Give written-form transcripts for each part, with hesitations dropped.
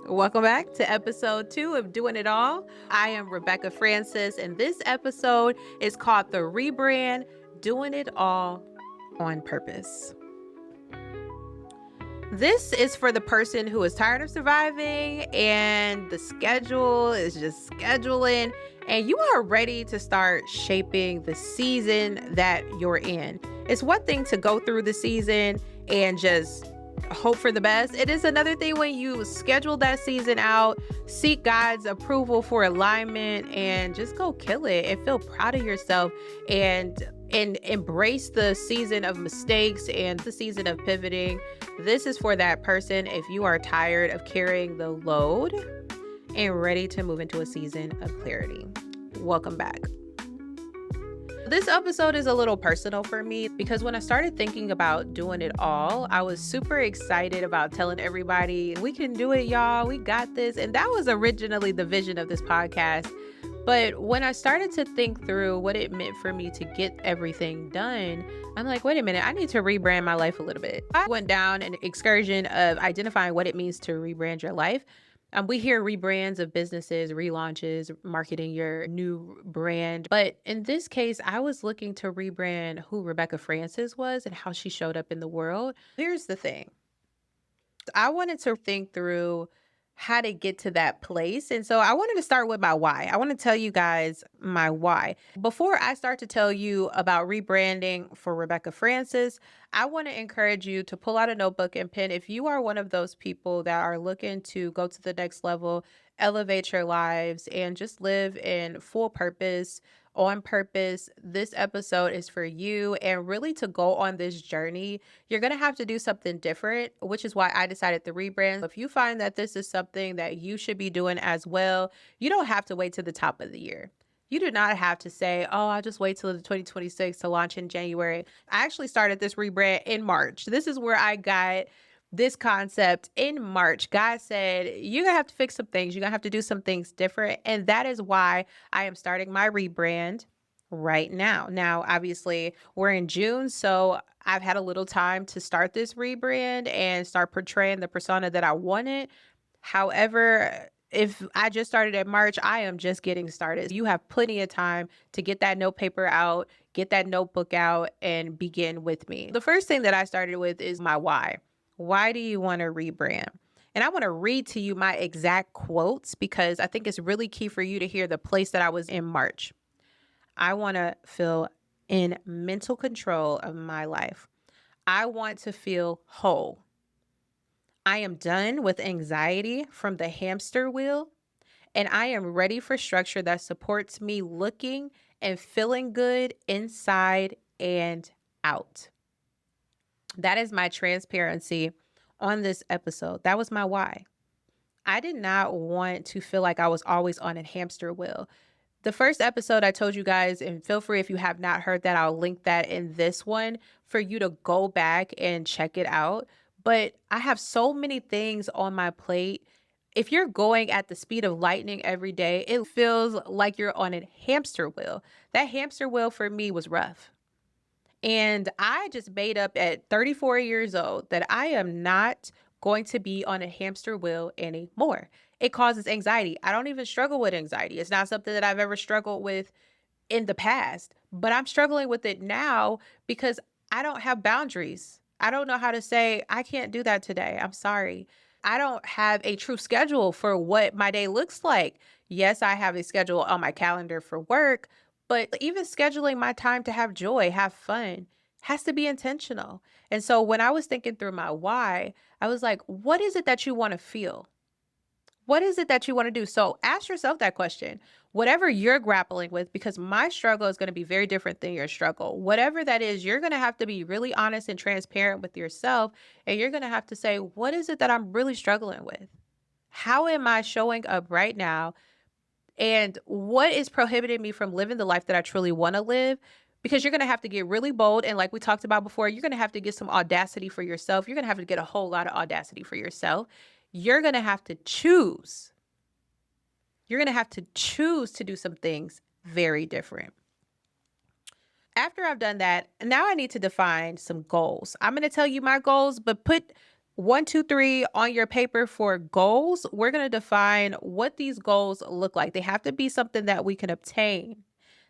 Welcome back to episode 2 of Doing It All. I am Rebecca Francis, and this episode is called The Rebrand, Doing It All on Purpose. This is for the person who is tired of surviving and the schedule is just scheduling, and you are ready to start shaping the season that you're in. It's one thing to go through the season and just hope for the best. It is another thing when you schedule that season out, seek God's approval for alignment, and just go kill it and feel proud of yourself and embrace the season of mistakes and the season of pivoting. This is for that person if you are tired of carrying the load and ready to move into a season of clarity. Welcome back. This episode is a little personal for me because when I started thinking about doing it all, I was super excited about telling everybody, we can do it, y'all. We got this. And that was originally the vision of this podcast. But when I started to think through what it meant for me to get everything done, I'm like, wait a minute, I need to rebrand my life a little bit. I went down an excursion of identifying what it means to rebrand your life. We hear rebrands of businesses, relaunches, marketing your new brand. But in this case, I was looking to rebrand who Rebecca Francis was and how she showed up in the world. Here's the thing. I wanted to think through how to get to that place. And so I wanted to start with my why. I want to tell you guys my why. Before I start to tell you about rebranding for Rebecca Francis, I want to encourage you to pull out a notebook and pen. If you are one of those people that are looking to go to the next level, elevate your lives, and just live in full purpose, on purpose, this episode is for you. And really to go on this journey, you're going to have to do something different, which is why I decided to rebrand. If you find that this is something that you should be doing as well, you don't have to wait to the top of the year. You do not have to say, oh, I'll just wait till the 2026 to launch in January. I actually started this rebrand in March. This is where I got this concept in March. God said, you're going to have to fix some things. You're going to have to do some things different. And that is why I am starting my rebrand right now. Now, obviously, we're in June, so I've had a little time to start this rebrand and start portraying the persona that I wanted. However, if I just started in March, I am just getting started. You have plenty of time to get that note paper out, get that notebook out, and begin with me. The first thing that I started with is my why. Why do you want to rebrand? And I want to read to you my exact quotes because I think it's really key for you to hear the place that I was in March. I want to feel in mental control of my life. I want to feel whole. I am done with anxiety from the hamster wheel, and I am ready for structure that supports me looking and feeling good inside and out. That is my transparency on this episode. That was my why. I did not want to feel like I was always on a hamster wheel. The first episode I told you guys, and feel free if you have not heard that, I'll link that in this one for you to go back and check it out. But I have so many things on my plate. If you're going at the speed of lightning every day, it feels like you're on a hamster wheel. That hamster wheel for me was rough. And I just made up at 34 years old that I am not going to be on a hamster wheel anymore. It causes anxiety. I don't even struggle with anxiety. It's not something that I've ever struggled with in the past, but I'm struggling with it now because I don't have boundaries. I don't know how to say, I can't do that today. I'm sorry. I don't have a true schedule for what my day looks like. Yes, I have a schedule on my calendar for work, but even scheduling my time to have joy, have fun, has to be intentional. And so when I was thinking through my why, I was like, what is it that you want to feel? What is it that you want to do? So ask yourself that question. Whatever you're grappling with, because my struggle is going to be very different than your struggle. Whatever that is, you're going to have to be really honest and transparent with yourself. And you're going to have to say, what is it that I'm really struggling with? How am I showing up right now? And what is prohibiting me from living the life that I truly want to live? Because you're going to have to get really bold. And like we talked about before, you're going to have to get some audacity for yourself. You're going to have to get a whole lot of audacity for yourself. You're going to have to choose. You're going to have to choose to do some things very different. After I've done that, now I need to define some goals. I'm going to tell you my goals, but put One, two, three on your paper for goals, we're going to define what these goals look like. They have to be something that we can obtain.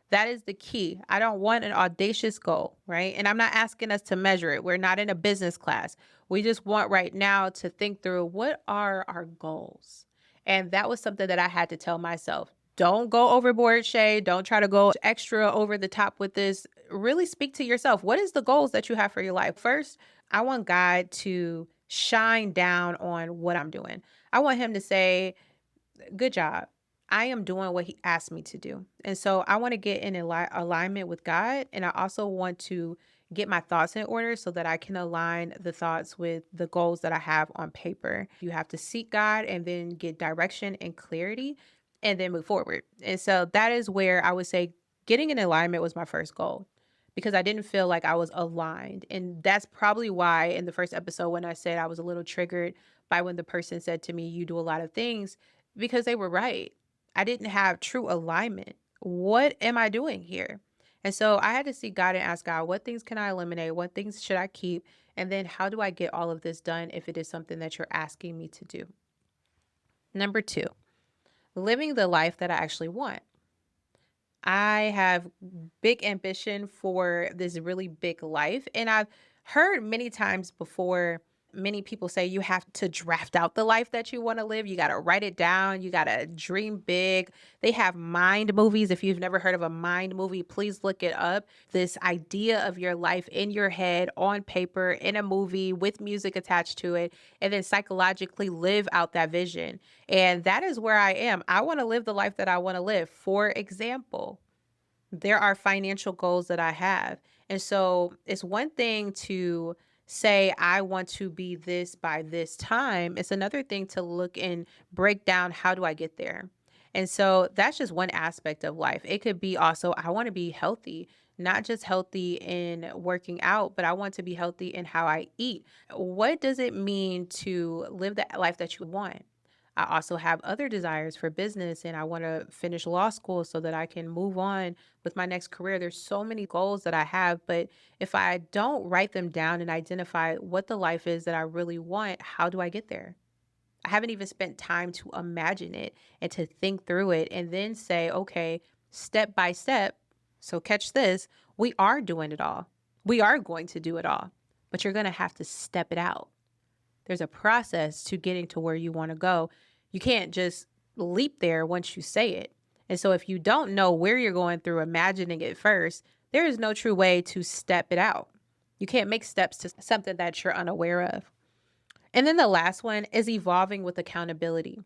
That is the key. I don't want an audacious goal, right? And I'm not asking us to measure it. We're not in a business class. We just want right now to think through what are our goals. And that was something that I had to tell myself. Don't go overboard, Shay. Don't try to go extra over the top with this. Really speak to yourself. What is the goals that you have for your life? First, I want God to shine down on what I'm doing. I want him to say, good job. I am doing what he asked me to do. And so I want to get in alignment with God. And I also want to get my thoughts in order so that I can align the thoughts with the goals that I have on paper. You have to seek God and then get direction and clarity and then move forward. And so that is where I would say getting in alignment was my first goal because I didn't feel like I was aligned. And that's probably why in the first episode, when I said I was a little triggered by when the person said to me, you do a lot of things, because they were right. I didn't have true alignment. What am I doing here? And so I had to seek God and ask God, what things can I eliminate? What things should I keep? And then how do I get all of this done if it is something that you're asking me to do? Number two, living the life that I actually want. I have big ambition for this really big life. And I've heard many times before, many people say you have to draft out the life that you want to live. You got to write it down. You got to dream big. They have mind movies. If you've never heard of a mind movie, please look it up. This idea of your life in your head, on paper, in a movie with music attached to it, and then psychologically live out that vision. And that is where I am. I want to live the life that I want to live. For example, there are financial goals that I have. And so it's one thing to say, I want to be this by this time. It's another thing to look and break down, how do I get there? And so that's just one aspect of life. It could be also, I want to be healthy, not just healthy in working out, but I want to be healthy in how I eat. What does it mean to live the life that you want? I also have other desires for business and I want to finish law school so that I can move on with my next career. There's so many goals that I have, but if I don't write them down and identify what the life is that I really want, how do I get there? I haven't even spent time to imagine it and to think through it and then say, okay, step by step. So catch this, we are doing it all. We are going to do it all, but you're going to have to step it out. There's a process to getting to where you want to go. You can't just leap there once you say it. And so if you don't know where you're going through imagining it first, there is no true way to step it out. You can't make steps to something that you're unaware of. And then the last one is evolving with accountability.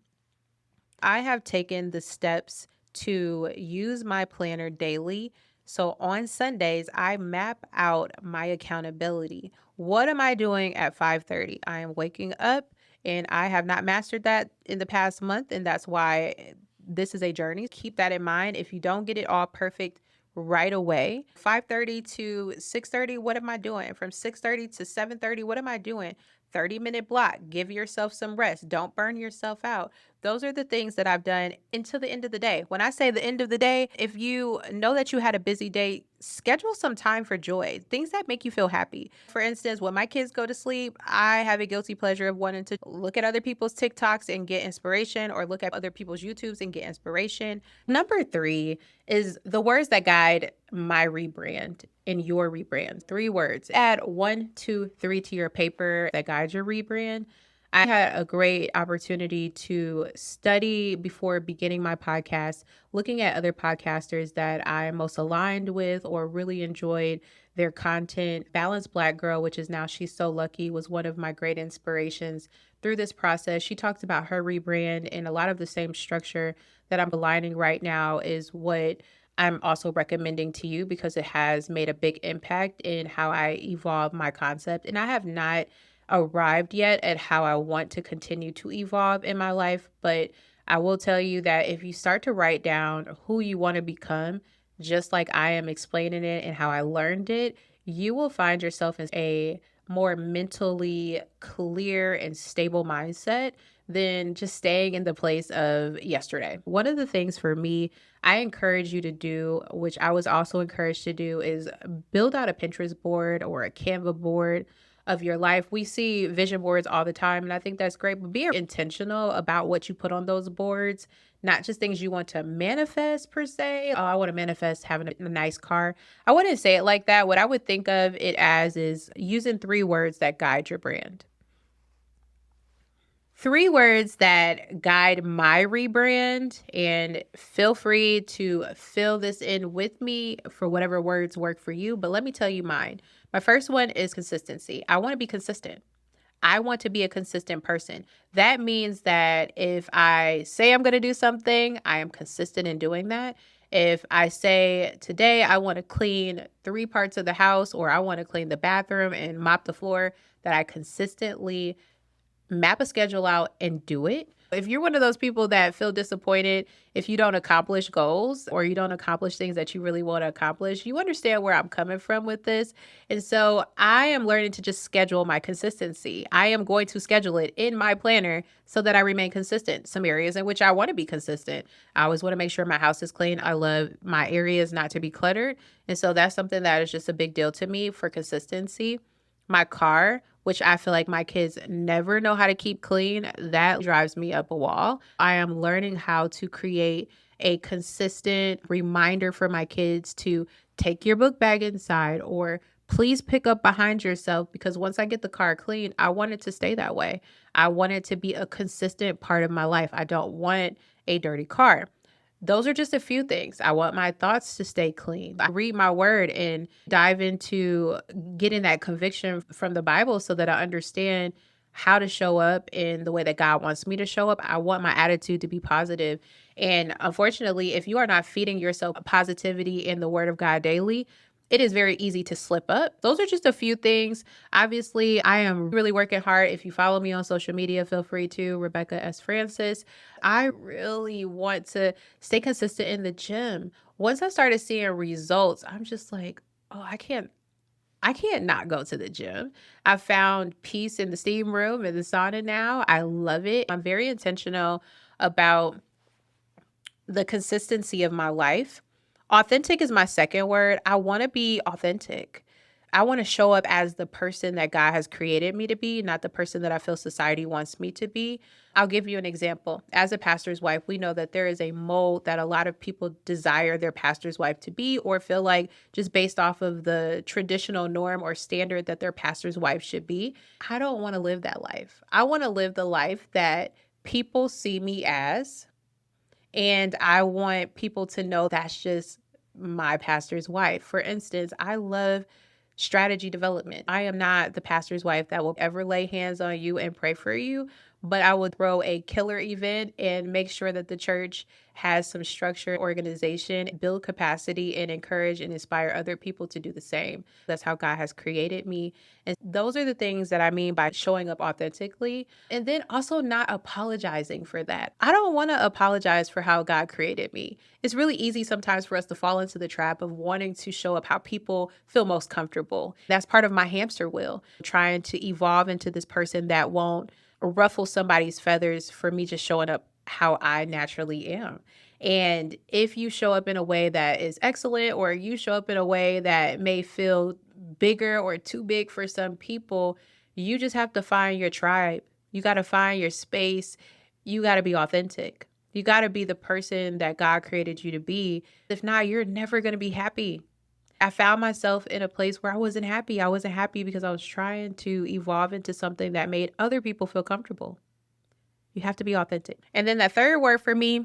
I have taken the steps to use my planner daily. So on Sundays, I map out my accountability. What am I doing at 5:30? I am waking up and I have not mastered that in the past month. And that's why this is a journey. Keep that in mind. If you don't get it all perfect right away, 5:30 to 6:30, what am I doing? From 6:30 to 7:30, what am I doing? 30-minute block. Give yourself some rest. Don't burn yourself out. Those are the things that I've done until the end of the day. When I say the end of the day, if you know that you had a busy day, schedule some time for joy, things that make you feel happy. For instance, when my kids go to sleep, I have a guilty pleasure of wanting to look at other people's TikToks and get inspiration or look at other people's YouTubes and get inspiration. Number three is the words that guide my rebrand and your rebrand. 3 words. Add 1, 2, 3 to your paper that guides your rebrand. I had a great opportunity to study before beginning my podcast, looking at other podcasters that I'm most aligned with or really enjoyed their content. Balanced Black Girl, which is now She's So Lucky, was one of my great inspirations through this process. She talked about her rebrand, and a lot of the same structure that I'm aligning right now is what I'm also recommending to you because it has made a big impact in how I evolve my concept. And I have not arrived yet at how I want to continue to evolve in my life, but I will tell you that if you start to write down who you want to become, just like I am explaining it and how I learned it, you will find yourself in a more mentally clear and stable mindset than just staying in the place of yesterday. One of the things for me, I encourage you to do, which I was also encouraged to do, is build out a Pinterest board or a Canva board of your life. We see vision boards all the time, and I think that's great. But be intentional about what you put on those boards, not just things you want to manifest per se. Oh, I want to manifest having a nice car. I wouldn't say it like that. What I would think of it as is using 3 words that guide your brand. 3 words that guide my rebrand, and feel free to fill this in with me for whatever words work for you. But let me tell you mine. My first one is consistency. I want to be consistent. I want to be a consistent person. That means that if I say I'm going to do something, I am consistent in doing that. If I say today I want to clean 3 parts of the house, or I want to clean the bathroom and mop the floor, that I consistently map a schedule out and do it. If you're one of those people that feel disappointed if you don't accomplish goals or you don't accomplish things that you really want to accomplish, you understand where I'm coming from with this. And so I am learning to just schedule my consistency. I am going to schedule it in my planner so that I remain consistent. Some areas in which I want to be consistent. I always want to make sure my house is clean. I love my areas not to be cluttered. And so that's something that is just a big deal to me for consistency. My car, which I feel like my kids never know how to keep clean, that drives me up a wall. I am learning how to create a consistent reminder for my kids to take your book bag inside, or please pick up behind yourself, because once I get the car clean, I want it to stay that way. I want it to be a consistent part of my life. I don't want a dirty car. Those are just a few things. I want my thoughts to stay clean. I read my word and dive into getting that conviction from the Bible so that I understand how to show up in the way that God wants me to show up. I want my attitude to be positive. And unfortunately, if you are not feeding yourself positivity in the word of God daily, it is very easy to slip up. Those are just a few things. Obviously, I am really working hard. If you follow me on social media, feel free to Rebecca S. Francis. I really want to stay consistent in the gym. Once I started seeing results, I'm just like, oh, I can't not go to the gym. I found peace in the steam room and the sauna now. I love it. I'm very intentional about the consistency of my life. Authentic is my second word. I want to be authentic. I want to show up as the person that God has created me to be, not the person that I feel society wants me to be. I'll give you an example. As a pastor's wife, we know that there is a mold that a lot of people desire their pastor's wife to be, or feel like just based off of the traditional norm or standard that their pastor's wife should be. I don't want to live that life. I want to live the life that people see me as, and I want people to know that's just my pastor's wife. For instance, I love strategy development. I am not the pastor's wife that will ever lay hands on you and pray for you, but I would throw a killer event and make sure that the church has some structure, organization, build capacity, and encourage and inspire other people to do the same. That's how God has created me. And those are the things that I mean by showing up authentically. And then also not apologizing for that. I don't want to apologize for how God created me. It's really easy sometimes for us to fall into the trap of wanting to show up how people feel most comfortable. That's part of my hamster wheel, trying to evolve into this person that won't ruffle somebody's feathers for me just showing up how I naturally am. And if you show up in a way that is excellent, or you show up in a way that may feel bigger or too big for some people, you just have to find your tribe. You got to find your space. You got to be authentic. You got to be the person that God created you to be. If not, you're never going to be happy. I found myself in a place where I wasn't happy. I wasn't happy because I was trying to evolve into something that made other people feel comfortable. You have to be authentic. And then the third word for me,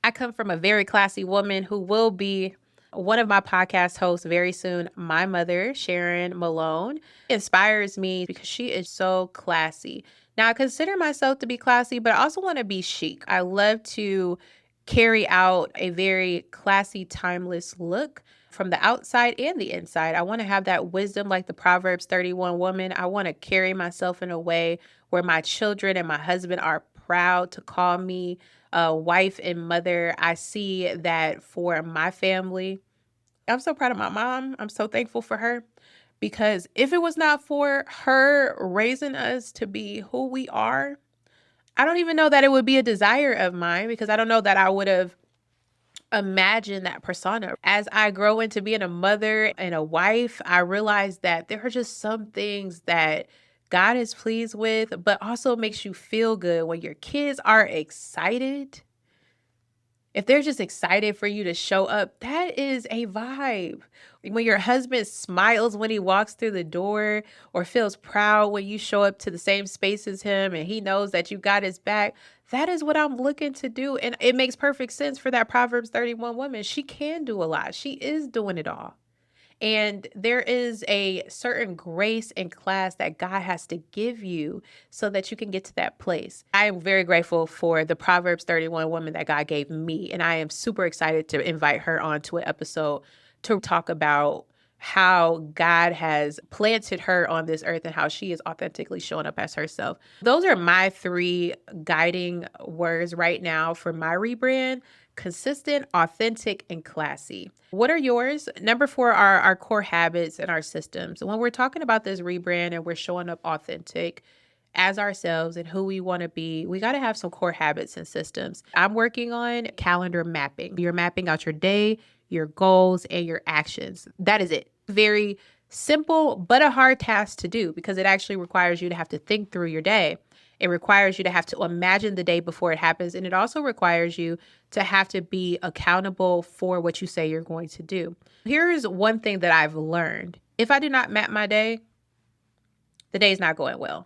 I come from a very classy woman who will be one of my podcast hosts very soon. My mother, Sharon Malone, inspires me because she is so classy. Now, I consider myself to be classy, but I also want to be chic. I love to carry out a very classy, timeless look from the outside and the inside. I want to have that wisdom like the Proverbs 31 woman. I want to carry myself in a way where my children and my husband are proud to call me wife and mother. I see that for my family. I'm so proud of my mom. I'm so thankful for her, because if it was not for her raising us to be who we are, I don't even know that it would be a desire of mine, because I don't know that I would have imagine that persona. As I grow into being a mother and a wife, I realize that there are just some things that God is pleased with, but also makes you feel good when your kids are excited. If they're just excited for you to show up, that is a vibe. When your husband smiles when he walks through the door or feels proud when you show up to the same space as him and he knows that you got his back, that is what I'm looking to do. And it makes perfect sense for that Proverbs 31 woman. She can do a lot. She is doing it all. And there is a certain grace and class that God has to give you so that you can get to that place. I am very grateful for the Proverbs 31 woman that God gave me. And I am super excited to invite her onto an episode to talk about how God has planted her on this earth and how she is authentically showing up as herself. Those are my 3 guiding words right now for my rebrand: consistent, authentic, and classy. What are yours? Number 4 are our core habits and our systems. When we're talking about this rebrand and we're showing up authentic as ourselves and who we want to be, we got to have some core habits and systems. I'm working on calendar mapping. You're mapping out your day, your goals, and your actions. That is it. Very simple, but a hard task to do because it actually requires you to have to think through your day. It requires you to have to imagine the day before it happens. And it also requires you to have to be accountable for what you say you're going to do. Here's one thing that I've learned. If I do not map my day, the day's not going well.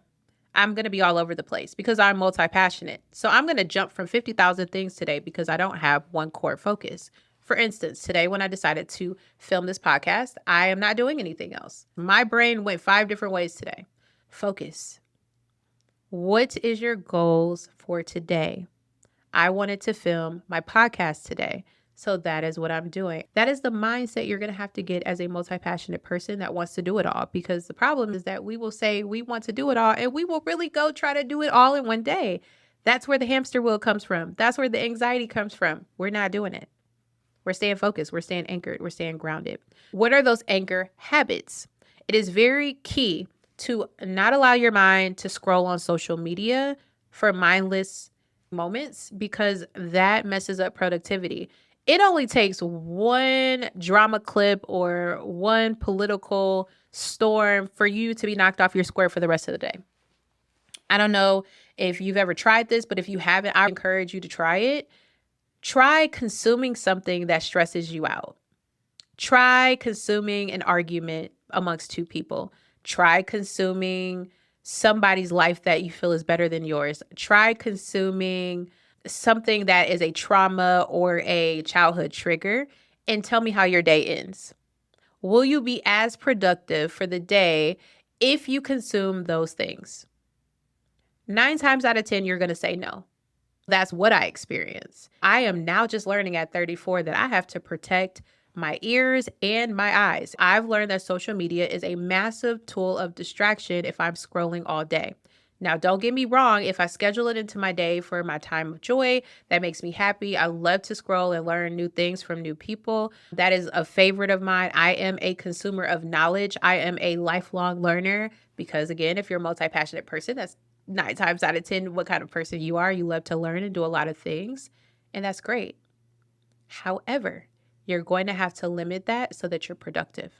I'm going to be all over the place because I'm multi-passionate. So I'm going to jump from 50,000 things today because I don't have one core focus. For instance, today when I decided to film this podcast, I am not doing anything else. My brain went 5 different ways today. Focus. What is your goals for today? I wanted to film my podcast today. So that is what I'm doing. That is the mindset you're going to have to get as a multi-passionate person that wants to do it all. Because the problem is that we will say we want to do it all and we will really go try to do it all in one day. That's where the hamster wheel comes from. That's where the anxiety comes from. We're not doing it. We're staying focused. We're staying anchored. We're staying grounded. What are those anchor habits? It is very key to not allow your mind to scroll on social media for mindless moments because that messes up productivity. It only takes one drama clip or one political storm for you to be knocked off your square for the rest of the day. I don't know if you've ever tried this, but if you haven't, I encourage you to try it. Try consuming something that stresses you out. Try consuming an argument amongst 2 people. Try consuming somebody's life that you feel is better than yours. Try consuming something that is a trauma or a childhood trigger and tell me how your day ends. Will you be as productive for the day if you consume those things? 9 times out of 10, you're going to say no. That's what I experience. I am now just learning at 34 that I have to protect my ears and my eyes. I've learned that social media is a massive tool of distraction if I'm scrolling all day. Now, don't get me wrong. If I schedule it into my day for my time of joy, that makes me happy. I love to scroll and learn new things from new people. That is a favorite of mine. I am a consumer of knowledge. I am a lifelong learner because, again, if you're a multi-passionate person, that's 9 times out of 10 what kind of person you are. You love to learn and do a lot of things, and that's great. However, you're going to have to limit that so that you're productive.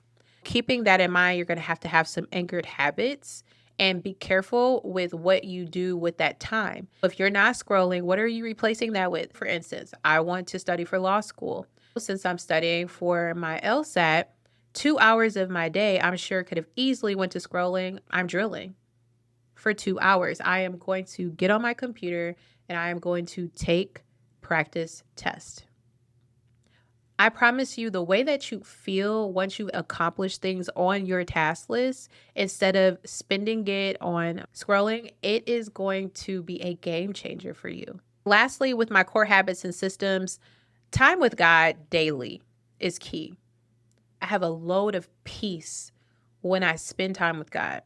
Keeping that in mind, you're going to have some anchored habits and be careful with what you do with that time. If you're not scrolling, what are you replacing that with? For instance, I want to study for law school. Since I'm studying for my LSAT, 2 hours of my day, I'm sure could have easily went to scrolling. I'm drilling for 2 hours. I am going to get on my computer and I am going to take practice test. I promise you, the way that you feel once you accomplish things on your task list, instead of spending it on scrolling, it is going to be a game changer for you. Lastly, with my core habits and systems, time with God daily is key. I have a load of peace when I spend time with God.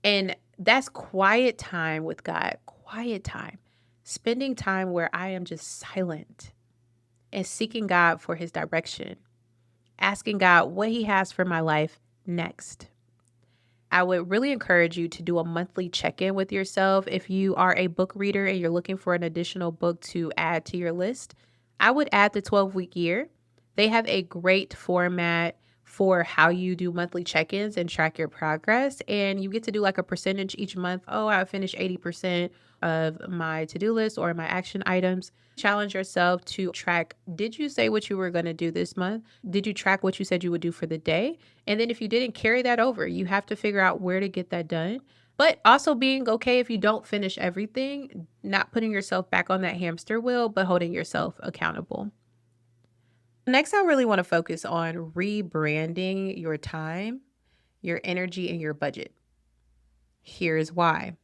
And that's quiet time with God, quiet time, spending time where I am just silent and seeking God for his direction, asking God what he has for my life next. I would really encourage you to do a monthly check-in with yourself. If you are a book reader and you're looking for an additional book to add to your list, I would add the 12-week year. They have a great format for how you do monthly check-ins and track your progress. And you get to do like a percentage each month. Oh, I finished 80% of my to-do list or my action items. Challenge yourself to track, did you say what you were going to do this month? Did you track what you said you would do for the day? And then if you didn't, carry that over. You have to figure out where to get that done. But also being okay if you don't finish everything, not putting yourself back on that hamster wheel, but holding yourself accountable. Next, I really want to focus on rebranding your time, your energy, and your budget. Here's why.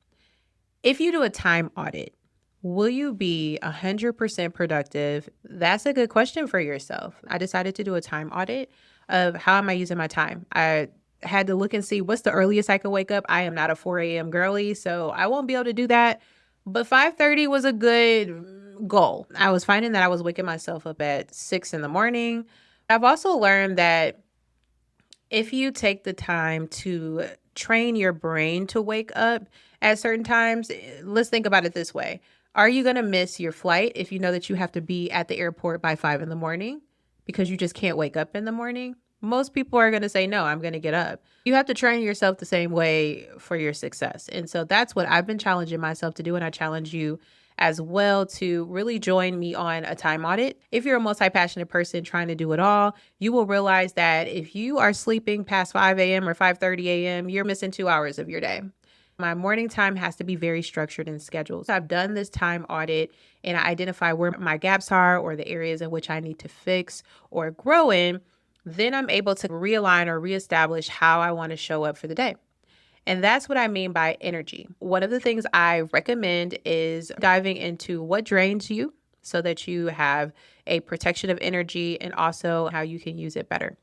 If you do a time audit, will you be 100% productive? That's a good question for yourself. I decided to do a time audit of how am I using my time. I had to look and see what's the earliest I can wake up. I am not a 4 a.m. girly, so I won't be able to do that. But 5:30 was a good goal. I was finding that I was waking myself up at 6 in the morning. I've also learned that if you take the time to train your brain to wake up at certain times, let's think about it this way. Are you going to miss your flight if you know that you have to be at the airport by 5 in the morning because you just can't wake up in the morning? Most people are going to say, no, I'm going to get up. You have to train yourself the same way for your success. And so that's what I've been challenging myself to do. And I challenge you as well to really join me on a time audit. If you're a multi-passionate person trying to do it all, you will realize that if you are sleeping past 5 a.m. or 5:30 a.m., you're missing 2 hours of your day. My morning time has to be very structured and scheduled. So I've done this time audit and I identify where my gaps are or the areas in which I need to fix or grow in. Then I'm able to realign or reestablish how I want to show up for the day. And that's what I mean by energy. One of the things I recommend is diving into what drains you so that you have a protection of energy and also how you can use it better.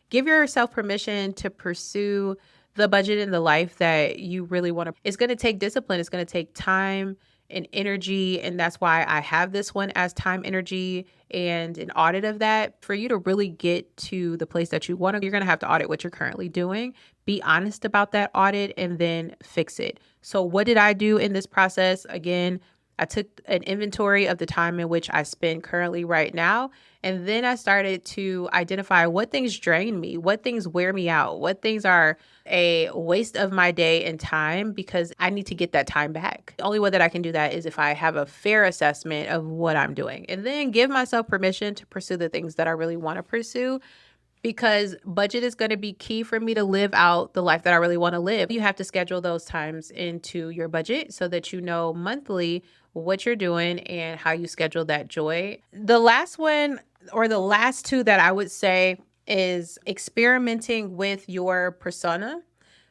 Give yourself permission to pursue the budget and the life that you really want to. It's going to take discipline. It's going to take time and energy. And that's why I have this one as time, energy, and an audit of that. For you to really get to the place that you want to, you're going to have to audit what you're currently doing. Be honest about that audit and then fix it. So what did I do in this process? Again, I took an inventory of the time in which I spend currently right now. And then I started to identify what things drain me, what things wear me out, what things are a waste of my day and time because I need to get that time back. The only way that I can do that is if I have a fair assessment of what I'm doing and then give myself permission to pursue the things that I really want to pursue. Because budget is going to be key for me to live out the life that I really want to live. You have to schedule those times into your budget so that you know monthly what you're doing and how you schedule that joy. The last one or the last two that I would say is experimenting with your persona.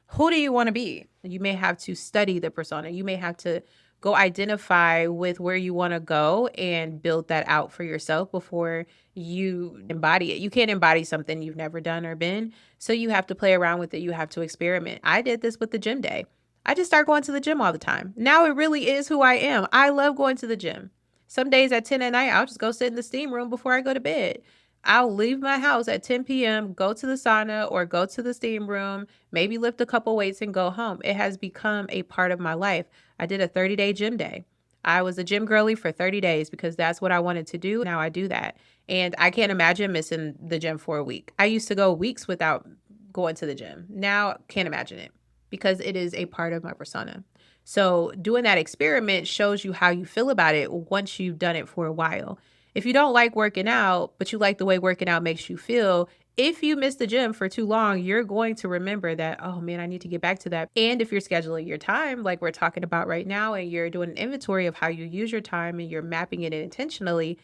Who do you want to be? You may have to study the persona. You may have to go identify with where you want to go and build that out for yourself before you embody it. You can't embody something you've never done or been. So you have to play around with it. You have to experiment. I did this with the gym day. I just started going to the gym all the time. Now it really is who I am. I love going to the gym. Some days at 10 at night, I'll just go sit in the steam room before I go to bed. I'll leave my house at 10 p.m., go to the sauna or go to the steam room, maybe lift a couple weights and go home. It has become a part of my life. I did a 30-day gym day. I was a gym girly for 30 days because that's what I wanted to do. Now I do that. And I can't imagine missing the gym for a week. I used to go weeks without going to the gym. Now can't imagine it because it is a part of my persona. So doing that experiment shows you how you feel about it once you've done it for a while. If you don't like working out, but you like the way working out makes you feel, if you miss the gym for too long, you're going to remember that, oh man, I need to get back to that. And if you're scheduling your time, like we're talking about right now, and you're doing an inventory of how you use your time and you're mapping it intentionally,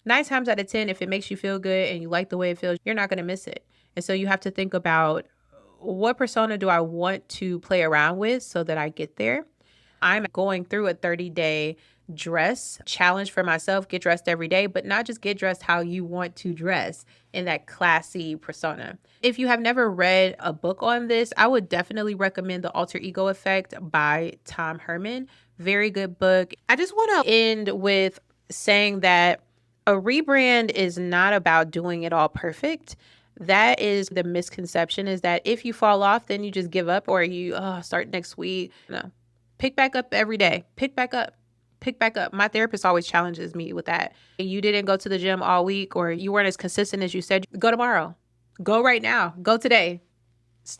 9 times out of 10, if it makes you feel good and you like the way it feels, you're not going to miss it. And so you have to think about what persona do I want to play around with so that I get there. I'm going through a 30-day dress challenge for myself. Get dressed every day, but not just get dressed how you want to dress in that classy persona. If you have never read a book on this, I would definitely recommend The Alter Ego Effect by Tom Herman. Very good book. I just want to end with saying that a rebrand is not about doing it all perfect. That is the misconception, is that if you fall off, then you just give up or you start next week. No. Pick back up every day. Pick back up. pick back up. My therapist always challenges me with that. You didn't go to the gym all week, or you weren't as consistent as you said. Go tomorrow. Go right now. Go today.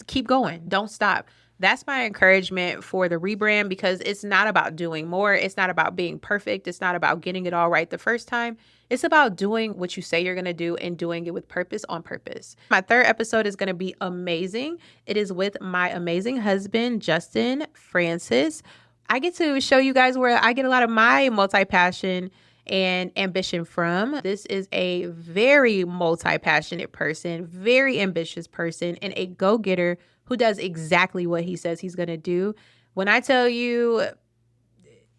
Keep going. Don't stop. That's my encouragement for the rebrand, because it's not about doing more. It's not about being perfect. It's not about getting it all right the first time. It's about doing what you say you're going to do and doing it with purpose, on purpose. My third episode is going to be amazing. It is with my amazing husband, Justin Francis. I get to show you guys where I get a lot of my multi-passion and ambition from. This is a very multi-passionate person, very ambitious person, and a go-getter who does exactly what he says he's going to do. When I tell you,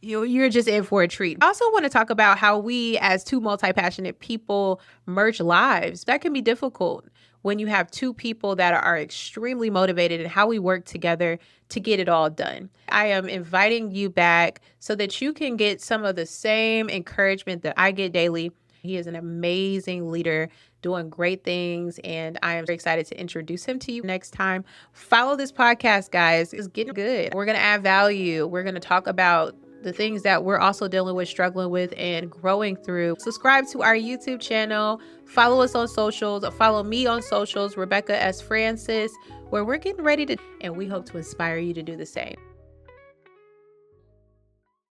you're just in for a treat. I also want to talk about how we, as two multi-passionate people, merge lives. That can be difficult when you have two people that are extremely motivated, and how we work together to get it all done. I am inviting you back so that you can get some of the same encouragement that I get daily. He is an amazing leader doing great things, and I am very excited to introduce him to you next time. Follow this podcast, guys. It's getting good. We're going to add value. We're going to talk about the things that we're also dealing with, struggling with, and growing through. Subscribe to our YouTube channel. Follow us on socials. Follow me on socials, Rebecca S. Francis, where we're getting ready to, and we hope to inspire you to do the same.